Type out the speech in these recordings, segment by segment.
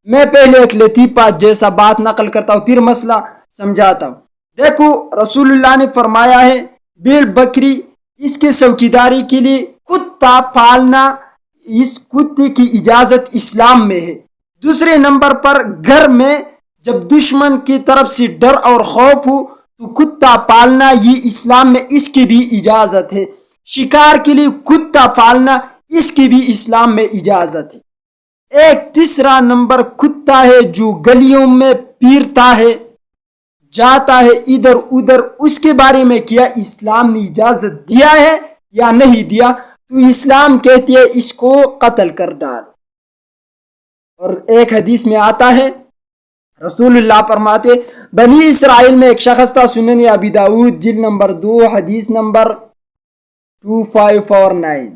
میں پہلے ایک لطیفہ جیسا بات نقل کرتا ہوں پھر مسئلہ سمجھاتا ہوں. دیکھو رسول اللہ نے فرمایا ہے بھیڑ بکری اس کے چوکیداری کے لیے کتا پالنا، اس کتے کی اجازت اسلام میں ہے. دوسرے نمبر پر گھر میں جب دشمن کی طرف سے ڈر اور خوف ہو تو کتا پالنا یہ اسلام میں اس کی بھی اجازت ہے. شکار کے لیے کتا پالنا اس کی بھی اسلام میں اجازت ہے. ایک تیسرا نمبر کتا ہے جو گلیوں میں پھرتا ہے، جاتا ہے ادھر ادھر، اس کے بارے میں کیا اسلام نے اجازت دیا ہے یا نہیں دیا؟ تو اسلام کہتی ہے اس کو قتل کر ڈال. اور ایک حدیث میں آتا ہے رسول اللہ فرماتے بنی اسرائیل میں ایک شخص تھا، سنن ابی داؤد جلد نمبر 2 حدیث نمبر 2549.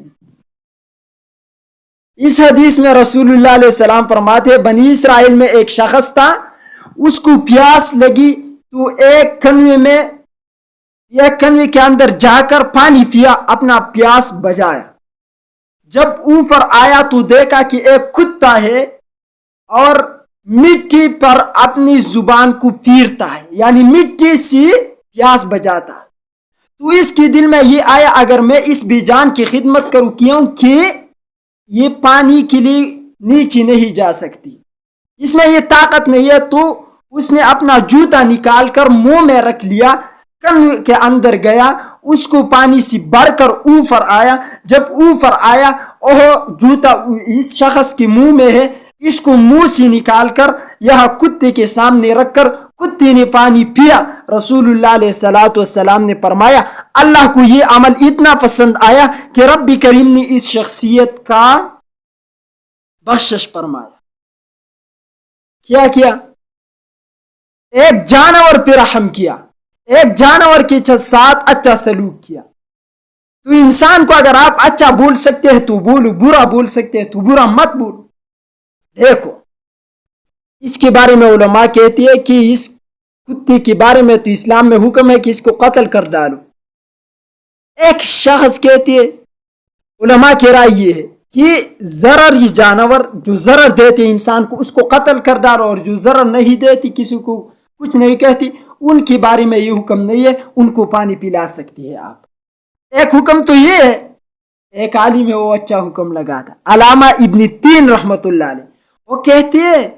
اس حدیث میں رسول اللہ علیہ السلام فرماتے بنی اسرائیل میں ایک شخص تھا، اس کو پیاس لگی تو ایک کنویں کے اندر جا کر پانی پیا، اپنا پیاس بجھایا. جب اوپر آیا تو دیکھا کہ ایک کتا ہے اور مٹی پر اپنی زبان کو پھیرتا ہے، یعنی مٹی سے پیاس بجھاتا ہے. تو اس کے دل میں یہ آیا اگر میں اس بے جان کی خدمت کروں، کیونکہ یہ پانی کے لیے نیچے نہیں جا سکتی، اس میں یہ طاقت نہیں ہے، تو اس نے اپنا جوتا نکال کر منہ میں رکھ لیا، کنویں کے اندر گیا، اس کو پانی سے بھر کر اوپر آیا. جب اوپر آیا جوتا اس شخص کے منہ میں ہے، اس کو منہ سے نکال کر یہاں کتے کے سامنے رکھ کر کتے نے پانی پیا. رسول اللہ علیہ السلام نے فرمایا اللہ کو یہ عمل اتنا پسند آیا کہ رب کریم نے اس شخصیت کا بخشش فرمایا. کیا ایک جانور پہ رحم کیا، ایک جانور کے ساتھ اچھا سلوک کیا. تو انسان کو اگر آپ اچھا بول سکتے ہیں تو بولو، برا بول سکتے ہیں تو برا مت بولو. دیکھو اس کے بارے میں علماء کہتی ہے کہ اس کتے کے بارے میں تو اسلام میں حکم ہے کہ اس کو قتل کر ڈالو. ایک شخص کہتی ہے، علماء کی رائے یہ ہے کہ ضرر یہ جانور جو ضرر دیتے انسان کو اس کو قتل کر ڈالو، اور جو ضرر نہیں دیتی کسی کو کچھ نہیں کہتی ان کے بارے میں یہ حکم نہیں ہے، ان کو پانی پلا سکتی ہے آپ. ایک حکم تو یہ ہے، ایک عالم ہے وہ اچھا حکم لگا تھا علامہ ابن تین رحمت اللہ علیہ، وہ کہتے ہیں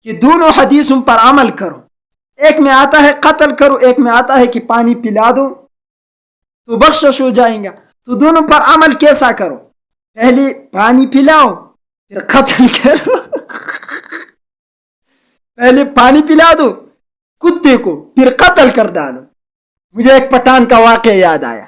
کہ دونوں حدیثوں پر عمل کرو. ایک میں آتا ہے قتل کرو، ایک میں آتا ہے کہ پانی پلا دو تو بخشش ہو جائیں گا. تو دونوں پر عمل کیسا کرو؟ پہلے پانی پلاؤ پھر قتل کرو. پہلے پانی پلا دو کتے کو پھر قتل کر ڈالو. مجھے ایک پٹھان کا واقعہ یاد آیا.